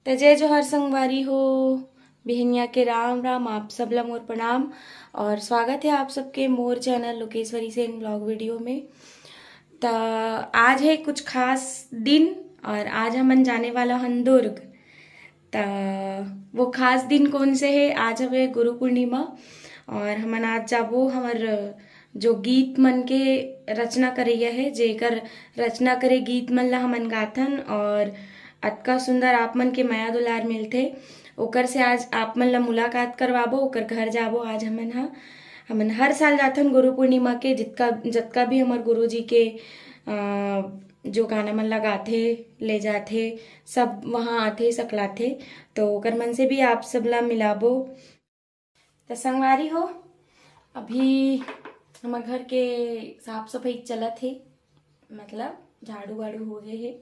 तो जय जोहर संगवारी हो, बिहनिया के राम राम। आप सब ला मोर प्रणाम और स्वागत है आप सबके मोर channel Lokeshwari Sen blog video में। तो आज है कुछ खास दिन और आज हमन जाने वाला हन दुर्ग। तो वो खास दिन कौन से है? आज हवे गुरु पूर्णिमा और हमन आज जाबो हमर जो गीत मन के रचना करैया है, जेकर रचना करे गीत मन ला हमन गाथन और अतका सुंदर आप मन के माया दुलार मिलथे। ओकर से आज आप मन ला मुलाकात करवाबो, ओकर घर जाबो। आज हमन हर साल जाथन गुरु पूर्णिमा के, जतका भी हमर गुरु जी के जो गाना मन ला गाथे ले जाथे सब वहाँ आथे सकलाथे। तो ओकर मन से भी आप सब ला मिलाबो। तो संगवारी हो, अभी हमार घर के साफ सफाई चलत है, मतलब झाड़ू वाड़ू हो गए है।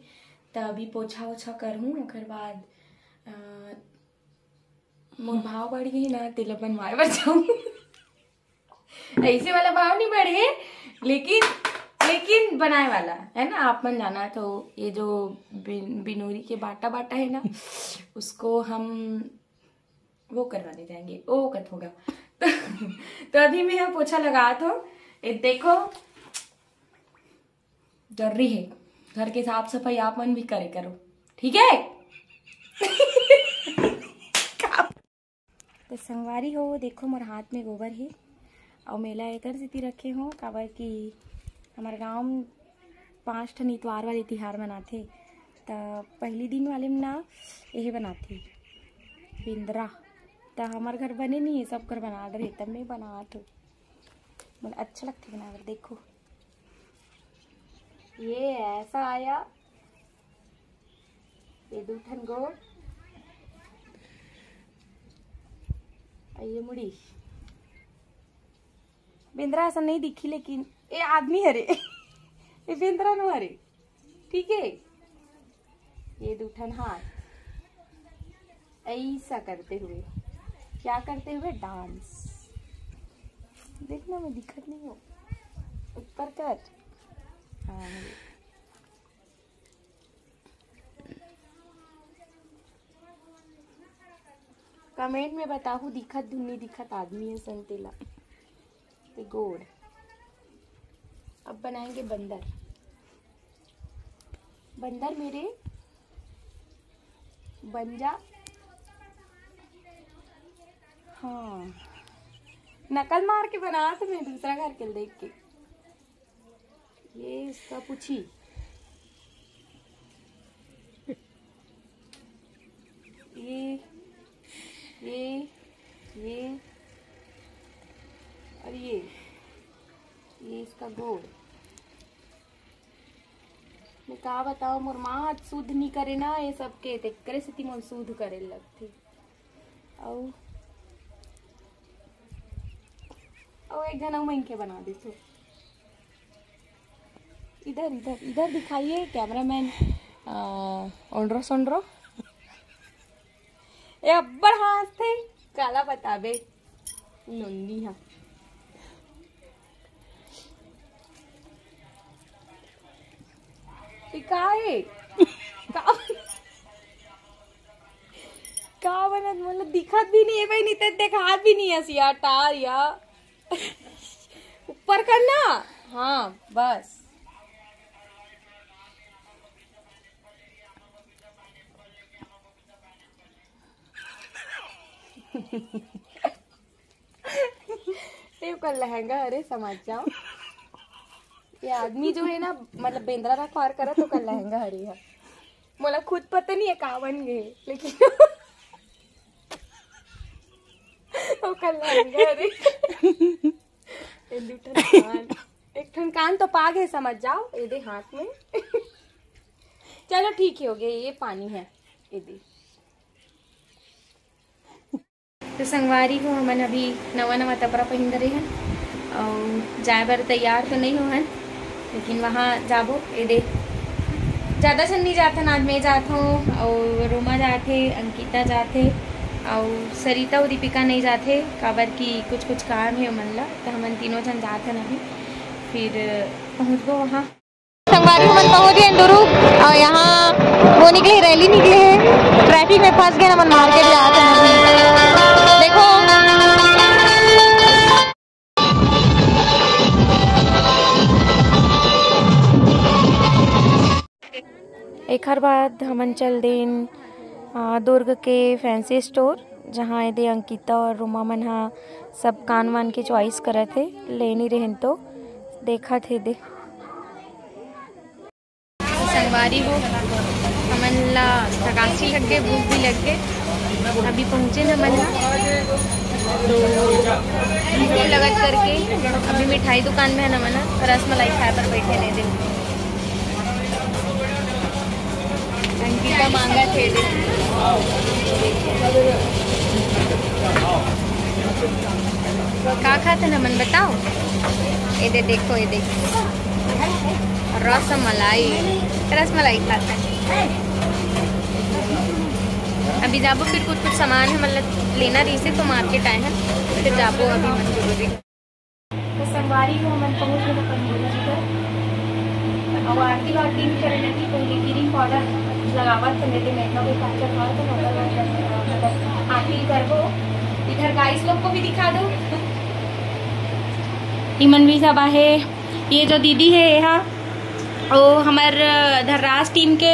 तो अभी पोछा ओछा करहूँ, ओकर बाद मोर भाव बढ़ गई ना, तेला बनवाए बर जाऊँ। ऐसे वाला भाव नहीं बढ़े, लेकिन बनाए वाला है ना। आप मन जाना तो ये जो बिनोरी के बाटा बाटा है ना, उसको हम वो करवाने जाएंगे। ओ कत होगा। तो अभी मैं यहाँ पोछा लगा तो देखो, जरूरी है घर के साफ सफाई आप मन भी करे करो, ठीक है। तो संगवारी हो, देखो मोर हाथ में गोबर है और मेला एकर सेती रखे हो काबर कि हमारे गांव में 5 ठन इतवार वाले तिहार मनाथे। तो पहली दिन वाले में ना यही बनाथे बिंद्रा। तो हमारे घर बने नहीं है, सब घर बना रहे, तब मैं बना तो मतलब अच्छा लगता है बनाकर। देखो ये ऐसा आया, ये 2 ठन गोड़, ये मुड़ी। बिंद्रा ऐसा नहीं दिखी, लेकिन ये आदमी हरे। ये बिंद्रा नो हरे, ठीक है। ये 2 ठन हाथ ऐसा करते हुए, क्या करते हुए? डांस। देखना मैं दिखत नहीं हूँ, ऊपर कर। हाँ, कमेंट में बताहू दिखत धुनी दिखत आदमी है संतेला ते गोड़। अब बनाएंगे बंदर। बंदर मेरे बन जा। हाँ, नकल मार के बना तो मैं दूसरा घर के देख के। ये इसका पूछी, ये और ये इसका गोड़। मैं का बताओ, मोर माँ हाथ शुद्ध नहीं करे ना ये सब के, करे से मोर शुद्ध करे लगती। और एक जन मन के बना दे तो इधर इधर इधर दिखाइए कैमरामैन। ओंड्रो सोंड्रो ये अब्बर हाथ थे काला बताबे नंदी। हाँ, का बनत मतलब दिखत भी नहीं है भाई, नहीं तो देखात भी नहीं है सिया टार या ऊपर करना। हाँ बस। का लहंगा, अरे समझ जाओ, ये आदमी जो है ना, मतलब बेंद्रा ना पार करा तो कल लहंगा हरी है। मोला खुद पता नहीं है का बन गए, लेकिन तो कल लहंगा हरी। एक ठन कान तो पाग है, समझ जाओ। ये दे हाथ में। चलो ठीक है, हो गया। ये पानी है, ये दे। तो संगवारी को हमन अभी नवा कपड़ा पहन रहे हैं और जाए बर तैयार तो नहीं हो हन, लेकिन वहाँ जाबो। ये दे ज़्यादा सन नहीं जाथन, आज मैं जात हूँ और रोमा जाते, अंकिता जाते और सरिता और दीपिका नहीं जाते काबर की कुछ काम है मन ला। तो हमन तीनों जन जाथन अभी, फिर पहुँचबो वहाँ। संगवारी हमन पहुँच गए दुर्ग और यहाँ वो निकले, रैली निकले हैं, ट्रैफिक में फंस गए, हम मार्केट जाते हैं। देखो एक हर बाद हमन चल देन दुर्ग के फैंसी स्टोर, जहाँ यदि अंकिता और रुमा मन हा सब कान वान के चॉइस करत थे, लेनी रहन तो देखा थे दे। संगवारी हो हमन ला थकासी लग गए, भूख भी लग गए, अभी पहुँचे न मन तो भूख लगत करके अभी मिठाई दुकान में है न मना रसमलाई खाए पर बैठे नहीं दिन अंकिता मांगा थे का खाते न मन बताओ। ये दे देखो, ये देखो रसमलाई खाता है। अभी जाबो फिर कुछ सामान है मतलब लेना रही से तो मार्केट आए हैं, फिर जाबो अभी मन जरूरी तो संगवारी को मन पहुँच गए और आरती वारती करने की कोई गिरी पाउडर लगावत करने थे मेकअप भी कांचा था तो मतलब आरती करबो। इधर गाइस लोग को भी दिखा दो, इमन भी सब आहे। ये जो दीदी है यहाँ वो हमार धर्राज टीम के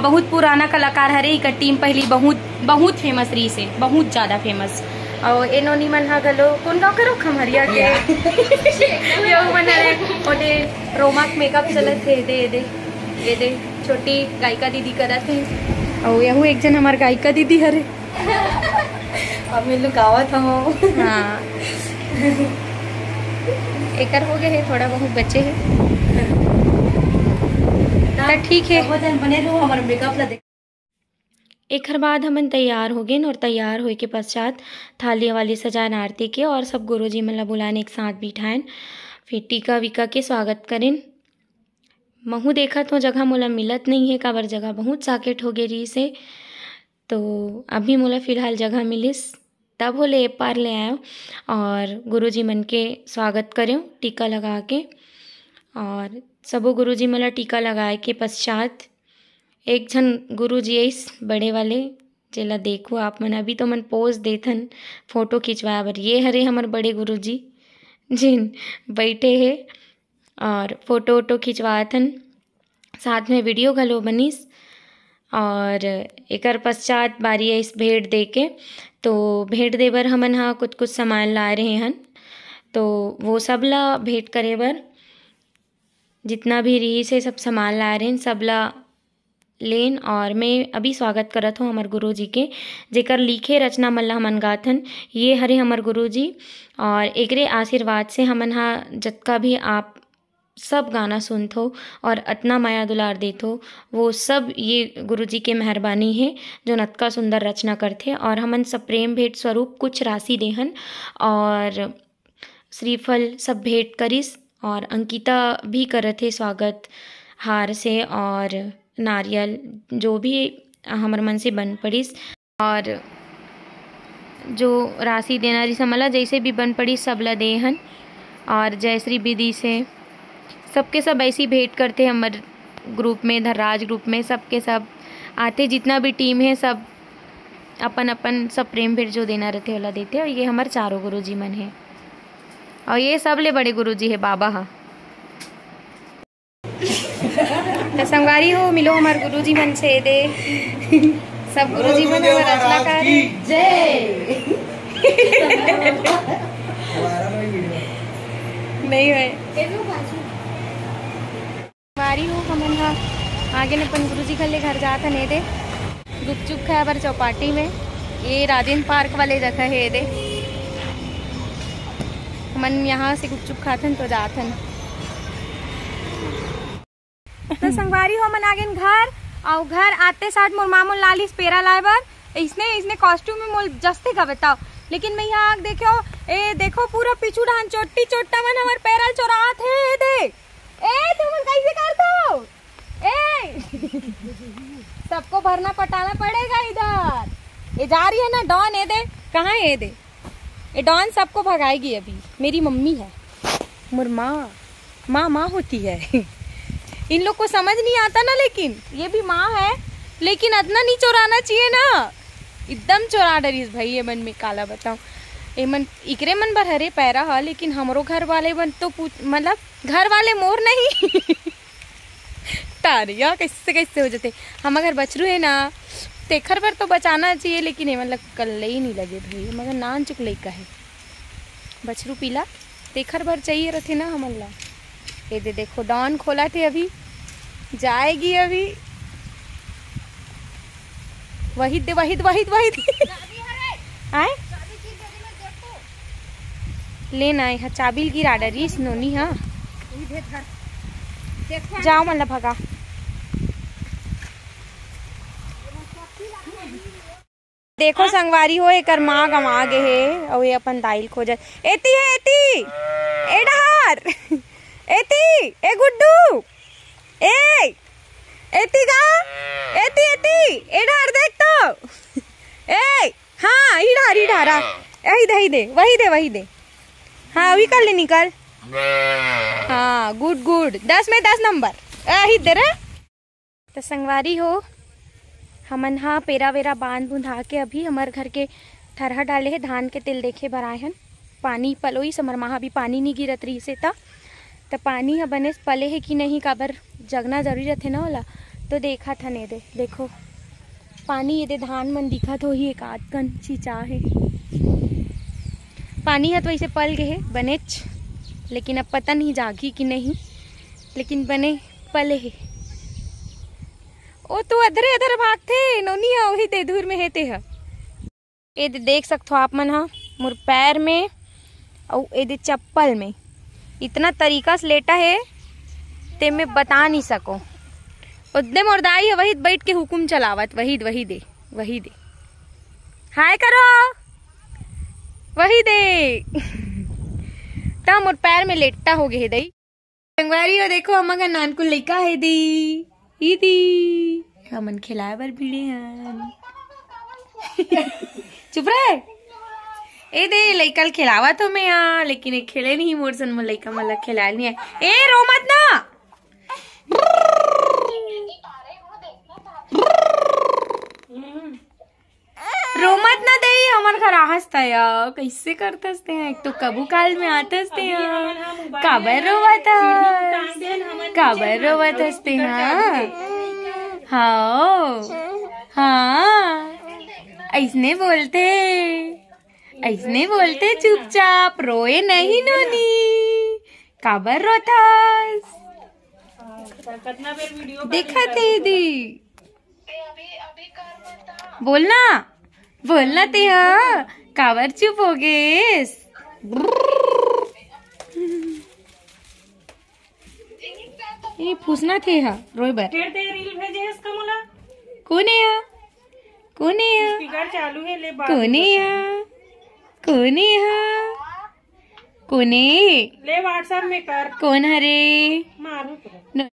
बहुत पुराना कलाकार हरे। इका टीम पहली बहुत फेमस रही से, बहुत ज़्यादा फेमस। और इन्होंने मन हा गलो कौन गाँव करो खमरिया के ये मन हरे ओटे रोमाक मेकअप चलत थे। ये दे छोटी गायिका दीदी करत थे और यहू एक जन हमार गायिका दीदी हरे अब मैं लोग गावत हूँ। हाँ एक हो गए है, थोड़ा बहुत बचे है तो ठीक है। बने रहो हमारा मेकअप ला देख। एक हर बाद हमन तैयार हो गए और तैयार होए के पश्चात थाली वाली सजान आरती के और सब गुरुजी मन ला बुलाने एक साथ बिठाएन, फिर टीका विका के स्वागत करें। महू देखा तो जगह मोला मिलत नहीं है, काबर जगह बहुत साकेट हो गई रही से, तो अभी मोला फिलहाल जगह मिलिस तब हो ले पार ले आयो और गुरुजी मन के स्वागत करें टीका लगा के। और सबो गुरुजी मन ला टीका लगाए के पश्चात एक जन गुरुजी इस बड़े वाले जेला देखो आप मन अभी तो मन पोज देथन फोटो खिंचवाए बर। ये हरे हमार बड़े गुरुजी जिन बैठे है और फोटो वोटो खिंचवाथन, साथ में वीडियो घलो बनिस। और एकर पश्चात बारी इस भेंट दे के, तो भेंट दे बर हमन हा कुछ सामान ला रहे हन, तो वो सब ला भेंट करे बर जितना भी रही से सब सामान ला रहे हैं सब ला लेन। और मैं अभी स्वागत करत हूँ हमार गुरुजी के, जेकर लिखे रचना मन ला हमन गाथन। ये हरे हमार गुरुजी और एकरे आशीर्वाद से हमन हा जतका भी आप सब गाना सुनत हो और अतना माया दुलार देत हो, वो सब ये गुरुजी के मेहरबानी है जो नतका सुंदर रचना करते। और हमन सब प्रेम भेंट स्वरूप कुछ राशि देहन और श्रीफल सब भेंट करिस। और अंकिता भी करत है स्वागत हार से और नारियल जो भी हमार मन से बन पड़िस। और जो राशि देना रही समला जैसे भी बन पड़ी सब ला देहन। और जयश्री विधि से सबके सब ऐसी भेंट करते हैं हमारे ग्रुप में, धर्राज ग्रुप में सबके सब आते, जितना भी टीम है सब अपन अपन सब प्रेम भेंट जो देना रहते वाला देते। और ये हमारे चारों गुरुजी मन है और ये सब ले बड़े गुरुजी है बाबा हा। तो संगवारी हो मिलो हमारे गुरुजी मन से दे सब गुरुजी मन हमारा रचनाकार जय नहीं है संगवारी हो हमन हा आगे ने अपन गुरुजी खले घर जात हन। दे गुपचुप खाए बर चौपाटी में, ये राजेंद्र पार्क वाले जगह है। दे मन यहाँ से गुपचुप खाथन तो जाथन। तो संगवारी हो मन आगे घर और घर आते साथ मोर मामूल लालिस पेरा लाए बर इसने कॉस्ट्यूम में मोल जस्ते का बताओ। लेकिन मैं यहाँ देखो ए देखो पूरा पिछू ढान चोटी चोटा मन हमार पैरल चोरात है। दे ए तुम कैसे करतो ए सबको भरना पटाना पड़ेगा इधर। ये जा रही है ना डॉन, ये दे कहाँ है? दे ये डॉन सबको भगाएगी। अभी मेरी मम्मी है, मोर माँ होती है इन लोग को समझ नहीं आता ना, लेकिन ये भी माँ है लेकिन इतना नहीं चोराना चाहिए ना, एकदम चोरा डरीस भाई। ये मन में काला बताऊं, ए मन इकरे मन भर हरे पैरा हा, लेकिन हमरो घर वाले बन तो मतलब घर वाले मोर नहीं तारिया कैसे कैसे हो जाते। हम अगर बचरू है ना तेखर पर तो बचाना चाहिए, लेकिन ये मतलब कल ही नहीं लगे भाई, मगर नान चुक लइका है बछरू पीला तेखर भर चाहिए रहते ना हमला। ये दे देखो डॉन खोला थे, अभी जाएगी अभी। वही दे वही आए लेना है चाबिल गिरा डरीस नोनी। हाँ जाओ मतलब भगा। देखो संगवारी हो एकर माँ गवा गे है और ये अपन दाइल खोज एती है एती ए डहार एती ए गुड्डू ए एती का एती एती ए डहार देख तो ए हाँ ही ढारा यही दे वही दे। हाँ अभी कर ले निकल। हाँ गुड 10 में 10 नंबर यही दे रहे। तो संगवारी हो हमन हाँ पेरा वेरा बांध बुंधा के अभी हमारे घर के थरहा डाले है, धान के तिल देखे भराए हन। पानी पलोई समर महा भी पानी नहीं गिरत रही से तो पानी ह बने पले है कि नहीं काबर जगना जरूरी रहते ना होला। तो देखा था ने दे देखो पानी ये दे धान मन दिखत हो ही एक आध कन चिचा है पानी है तो ऐसे पल गए है बनेच, लेकिन अब पता नहीं जागी कि नहीं, लेकिन बने पले है। ओ तो अधरे अधर भागते नोनी हा वही ते दूर में हेते है। ए देख सकते हो आप मन हा मोर पैर में और ए दे चप्पल में इतना तरीका से लेटा है ते मैं बता नहीं सको। उद्दे मोरदाई है वही बैठ के हुकुम चलावत वही दे हाय करो वही दे ता मोर पैर में लेटा हो गए दई। संगवारी हो देखो अम्मा का नानकुल लइका है दी दी हमन खिलाए बर भिड़े हैं चुप रहे ए दे लइकल खिलावा तो मैं यहाँ, लेकिन एक खेले नहीं मोर सन मोर लइका मला खिलाए नहीं है। ए रो मत ना रो मत ना दे हमार घर हंसता या कैसे करते हैं। एक तो कबू काल में आते हंसते हैं काबर रोवत हंसते हैं। हाँ ऐसने बोलते चुपचाप रोए नहीं नोनी काबर रोथास देखा थे दी बोलना ते हाँ काबर चुप हो गए। ये पूछना थे हाँ रोई बर रील भेजे है इसका मुला कौन है स्पीकर चालू है ले कौन है ले व्हाट्सएप में कर कौन हरे मारू